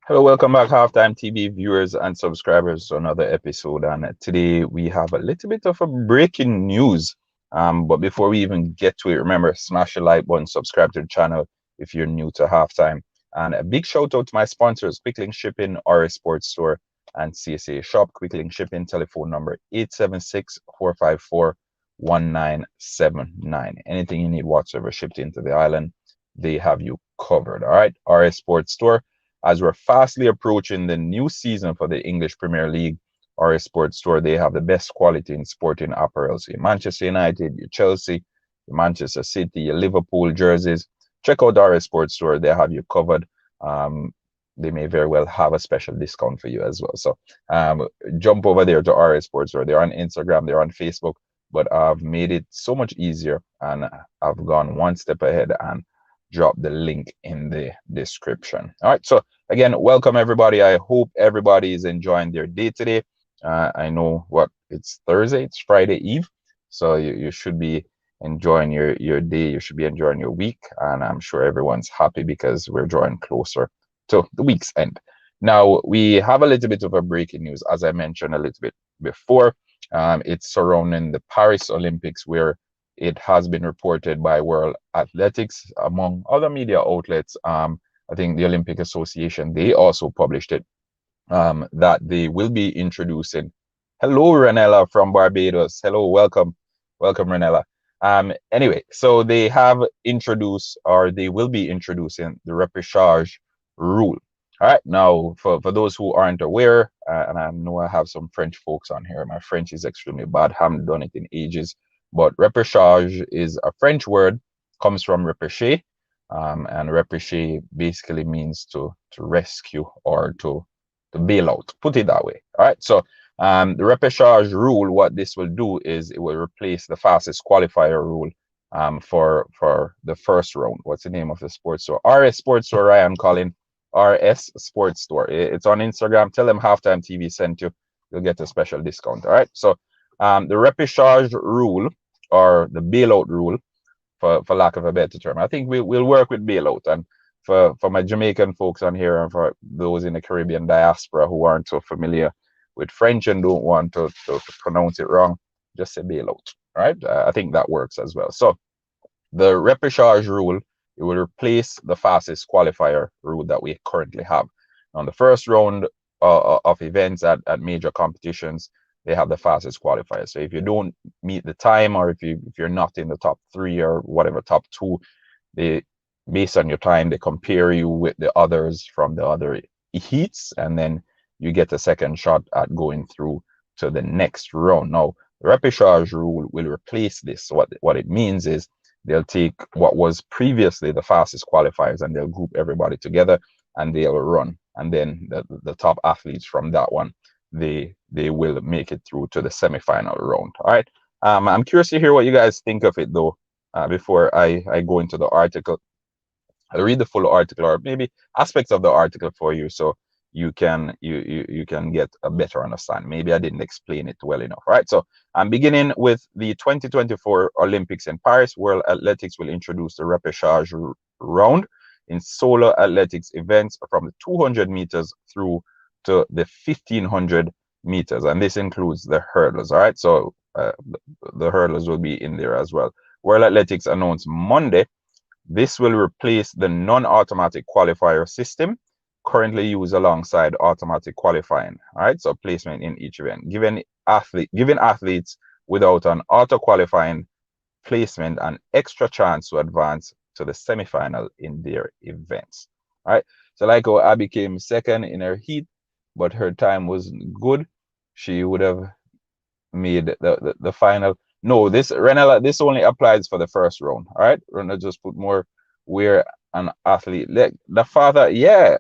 Hello, welcome back, Halftime TV viewers and subscribers, to another episode. And today we have a little bit of a breaking news. But before we even get to it, remember, smash the like button, subscribe to the channel if you're new to Halftime. And a big shout out to my sponsors, Quicklink Shipping, RS Sports Store, and CSA Shop. Quicklink Shipping, telephone number 876-454-1979. Anything you need whatsoever shipped into the island, they have you covered. All right, RS Sports Store. As we're fastly approaching the new season for the English Premier League, RS Sports Store, they have the best quality in sporting apparel. So your Manchester United, your Chelsea, your Manchester City, your Liverpool jerseys. Check out RS Sports Store. They have you covered. They may very well have a special discount for you as well. So jump over there to RS Sports Store. They're on Instagram, they're on Facebook, but I've made it so much easier and I've gone one step ahead and drop the link in the description. All right, so again, welcome everybody. I hope everybody is enjoying their day today. I know what it's Thursday, it's Friday Eve, so you should be enjoying your day, you should be enjoying your week, and I'm sure everyone's happy because we're drawing closer to the week's end. Now we have a little bit of a breaking news, as I mentioned a little bit before. It's surrounding the Paris Olympics, where it has been reported by World Athletics, among other media outlets. I think the Olympic Association, they also published it, that they will be introducing. Hello, Ranella from Barbados. Hello, welcome. Welcome, Ranella. Anyway, so they have introduced, or they will be introducing, the repechage rule. All right, now for those who aren't aware, and I know I have some French folks on here, my French is extremely bad, haven't done it in ages. But repechage is a French word, comes from repêcher, and repêcher basically means to rescue or to bail out. Put it that way. All right. So the repechage rule, what this will do is it will replace the fastest qualifier rule for the first round. What's the name of the sports store? RS Sports Store, Ryan Collin. RS Sports Store. It's on Instagram. Tell them Halftime TV sent you. You'll get a special discount. All right. So the repechage rule, or the bailout rule, for lack of a better term, I think we'll work with bailout. And for my Jamaican folks on here, and for those in the Caribbean diaspora who aren't so familiar with French and don't want to pronounce it wrong, just say bailout. All right, I think that works as well. So the repechage rule, it will replace the fastest qualifier rule that we currently have. On the first round of events at major competitions, they have the fastest qualifier. So if you don't meet the time, or if you're not in the top 3 or whatever, top 2, they, based on your time, they compare you with the others from the other heats, and then you get a second shot at going through to the next round. Now, the repechage rule will replace this. So what it means is they'll take what was previously the fastest qualifiers and they'll group everybody together and they'll run. And then the top athletes from that one, they will make it through to the semifinal round. All right. I'm curious to hear what you guys think of it, though. Before I go into the article, I'll read the full article, or maybe aspects of the article for you, so you can get a better understanding. Maybe I didn't explain it well enough. All right. So I'm beginning with the 2024 Olympics in Paris. World Athletics will introduce the repechage round in solo athletics events from the 200 meters through to the 1500 meters, and this includes the hurdles. All right, so the hurdles will be in there as well. World Athletics announced Monday this will replace the non-automatic qualifier system currently used alongside automatic qualifying. All right, so placement in each event, giving athletes without an auto qualifying placement an extra chance to advance to the semifinal in their events. All right, so like how Abby came second in her heat, but her time wasn't good, she would have made the final. No, this Renella, this only applies for the first round. All right, Renella just put more where an athlete, like the father, yeah.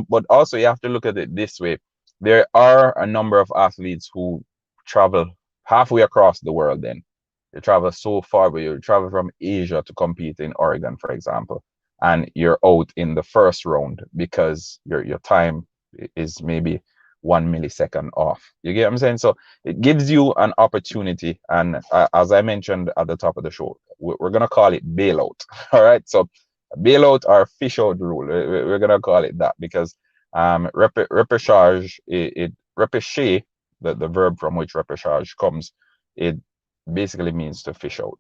But also you have to look at it this way: there are a number of athletes who travel halfway across the world. Then you travel so far, but you travel from Asia to compete in Oregon, for example, and you're out in the first round because your time is maybe 1 millisecond off. You get what I'm saying? So it gives you an opportunity, and as I mentioned at the top of the show, we're gonna call it bailout. All right, so bailout or fish out rule, we're gonna call it that, because Repechage, repêcher, the verb from which repechage comes, it basically means to fish out.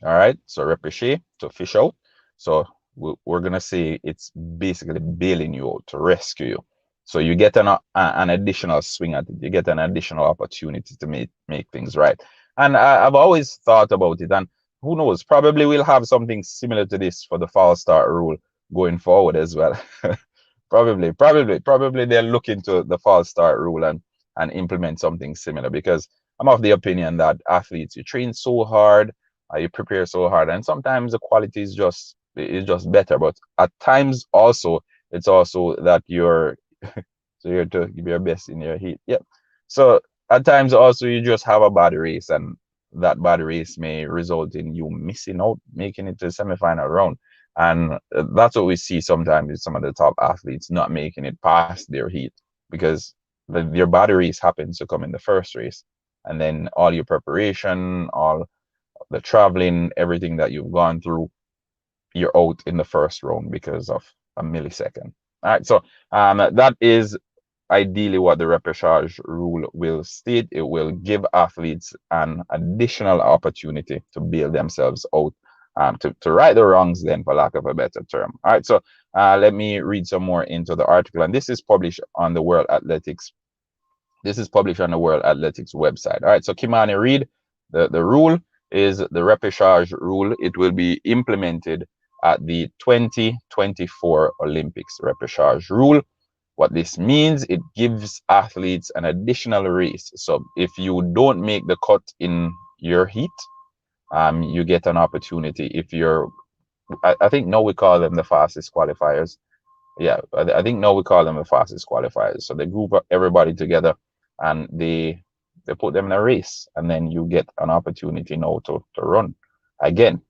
All right, so repêcher, to fish out. So we're gonna say it's basically bailing you out, to rescue you. So you get an additional swing at it. You get an additional opportunity to make things right. And I've always thought about it, and who knows, probably we'll have something similar to this for the false start rule going forward as well. Probably they'll look into the false start rule and implement something similar, because I'm of the opinion that athletes, you train so hard, you prepare so hard, and sometimes the quality is just better. But at times also, it's also that you're so you're to give your best in your heat. Yep. So at times also you just have a bad race, and that bad race may result in you missing out, making it to the semifinal round. And that's what we see sometimes with some of the top athletes not making it past their heat, because their bad race happens to come in the first race, and then all your preparation, all the traveling, everything that you've gone through, you're out in the first round because of a millisecond. All right, so that is ideally what the repechage rule will state. It will give athletes an additional opportunity to bail themselves out, to right the wrongs, then, for lack of a better term. All right, so let me read some more into the article, and this is published on the World Athletics. This is published on the World Athletics website. All right, so Kimani Reed, the rule is the repechage rule. It will be implemented at the 2024 Olympics. Repechage rule. What this means, it gives athletes an additional race. So if you don't make the cut in your heat, you get an opportunity. If you're, I think now we call them the fastest qualifiers. Yeah, I think now we call them the fastest qualifiers. So they group everybody together, and they put them in a race, and then you get an opportunity now to run again,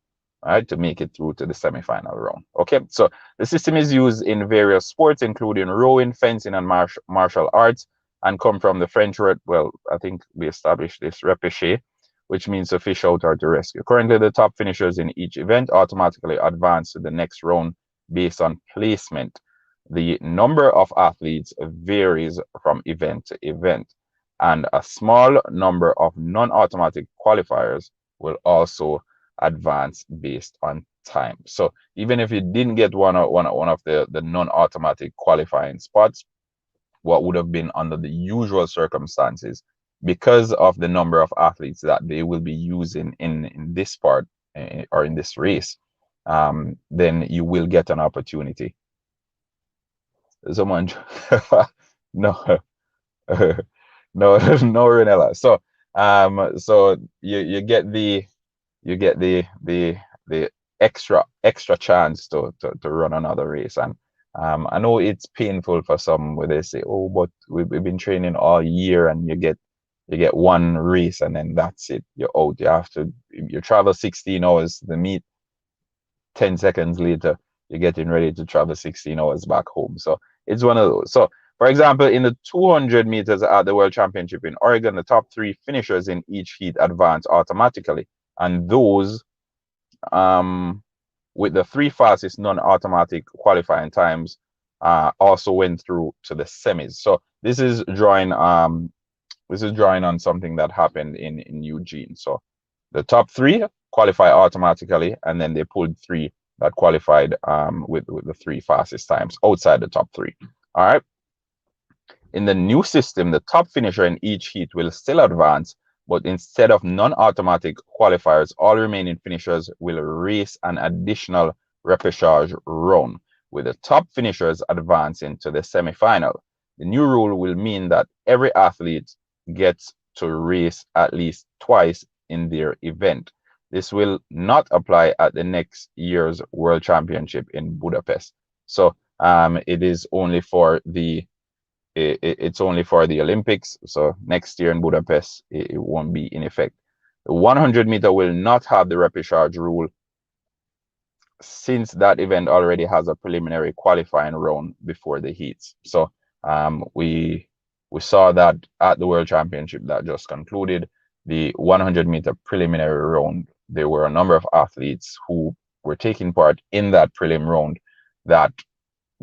right, to make it through to the semifinal round. Okay, so the system is used in various sports, including rowing, fencing, and martial arts, and come from the French word, well, I think we established this, repêcher, which means to fish out or to rescue. Currently, the top finishers in each event automatically advance to the next round based on placement. The number of athletes varies from event to event, and a small number of non-automatic qualifiers will also advance based on time. So even if you didn't get one of the non-automatic qualifying spots, what would have been under the usual circumstances, because of the number of athletes that they will be using in this part, or in this race, then you will get an opportunity. Someone, no, no, no, Renella. So you get the extra chance to run another race. And I know it's painful for some where they say, oh, but we've been training all year, and you get one race and then that's it, you're out. You travel 16 hours to the meet, 10 seconds later you're getting ready to travel 16 hours back home. So it's one of those. So for example, in the 200 meters at the World Championship in Oregon, the top 3 finishers in each heat advance automatically, and those with the 3 fastest non-automatic qualifying times also went through to the semis. So this is drawing on something that happened in Eugene. So the top 3 qualify automatically, and then they pulled 3 that qualified with the 3 fastest times outside the top 3. All right. In the new system, the top finisher in each heat will still advance, but instead of non-automatic qualifiers, all remaining finishers will race an additional repechage round, with the top finishers advancing to the semifinal. The new rule will mean that every athlete gets to race at least twice in their event. This will not apply at the next year's World Championship in Budapest. So it is only for the it's only for the Olympics. So next year in Budapest, it won't be in effect. The 100 meter will not have the repechage rule, since that event already has a preliminary qualifying round before the heats. So we saw that at the World Championship that just concluded, the 100 meter preliminary round, there were a number of athletes who were taking part in that prelim round that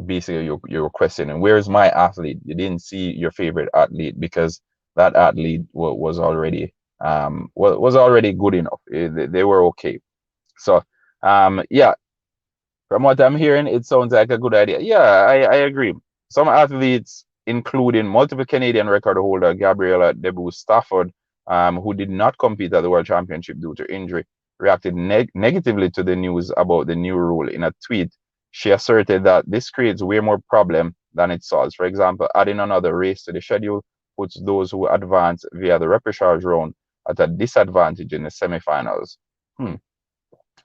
basically you were questioning, where's my athlete? You didn't see your favorite athlete because that athlete was already was already good enough. They were okay. So yeah, from what I'm hearing, it sounds like a good idea. Yeah, I agree. Some athletes, including multiple Canadian record holder Gabriela Debu Stafford, who did not compete at the World Championship due to injury, reacted negatively to the news about the new rule. In a tweet, she asserted that this creates way more problem than it solves. For example, adding another race to the schedule puts those who advance via the repechage round at a disadvantage in the semifinals. Hmm.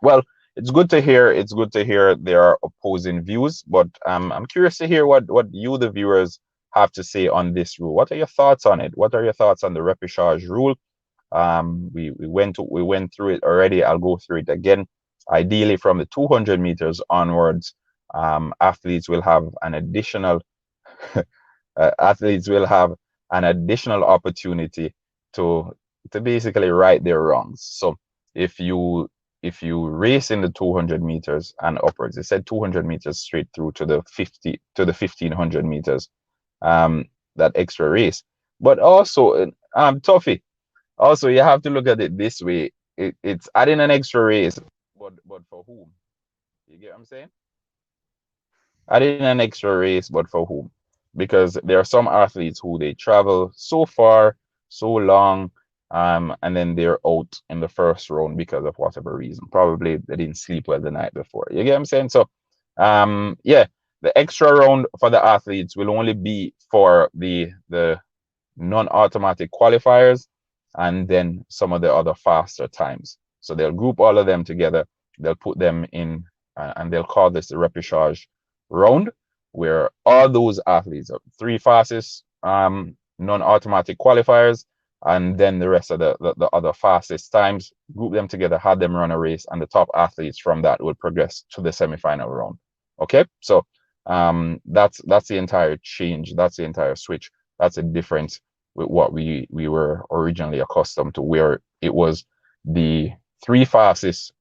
Well, it's good to hear. It's good to hear there are opposing views, but I'm curious to hear what you, the viewers, have to say on this rule. What are your thoughts on it? What are your thoughts on the repechage rule? We went through it already. I'll go through it again. Ideally, from the 200 meters onwards, athletes will have an additional athletes will have an additional opportunity to basically right their wrongs. So if you race in the 200 meters and upwards, it said 200 meters straight through to the 1500 meters, that extra race. But also, Toffee, also you have to look at it this way. It's adding an extra race, but for whom? You get what I'm saying? Adding an extra race, but for whom? Because there are some athletes who they travel so far, so long, and then they're out in the first round because of whatever reason. Probably they didn't sleep well the night before. You get what I'm saying? So, yeah, the extra round for the athletes will only be for the non-automatic qualifiers and then some of the other faster times. So they'll group all of them together. They'll put them in, and they'll call this the repechage round, where all those athletes, three fastest non-automatic qualifiers, and then the rest of the other fastest times, group them together, have them run a race, and the top athletes from that will progress to the semifinal round. Okay, so that's the entire change. That's the entire switch. That's a difference with what we were originally accustomed to, where it was the three fastest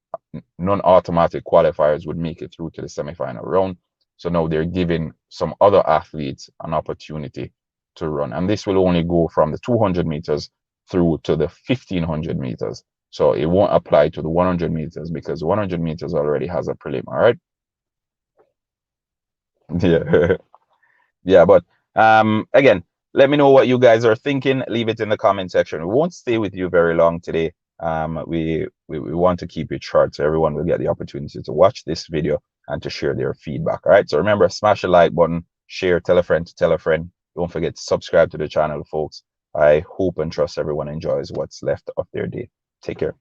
non-automatic qualifiers would make it through to the semifinal round. So now they're giving some other athletes an opportunity to run. And this will only go from the 200 meters through to the 1500 meters. So it won't apply to the 100 meters because 100 meters already has a prelim, all right? Yeah. Yeah, but again, let me know what you guys are thinking. Leave it in the comment section. We won't stay with you very long today. We want to keep it short so everyone will get the opportunity to watch this video and to share their feedback. All right. So remember, smash the like button, share, tell a friend to tell a friend. Don't forget to subscribe to the channel, folks. I hope and trust everyone enjoys what's left of their day. Take care.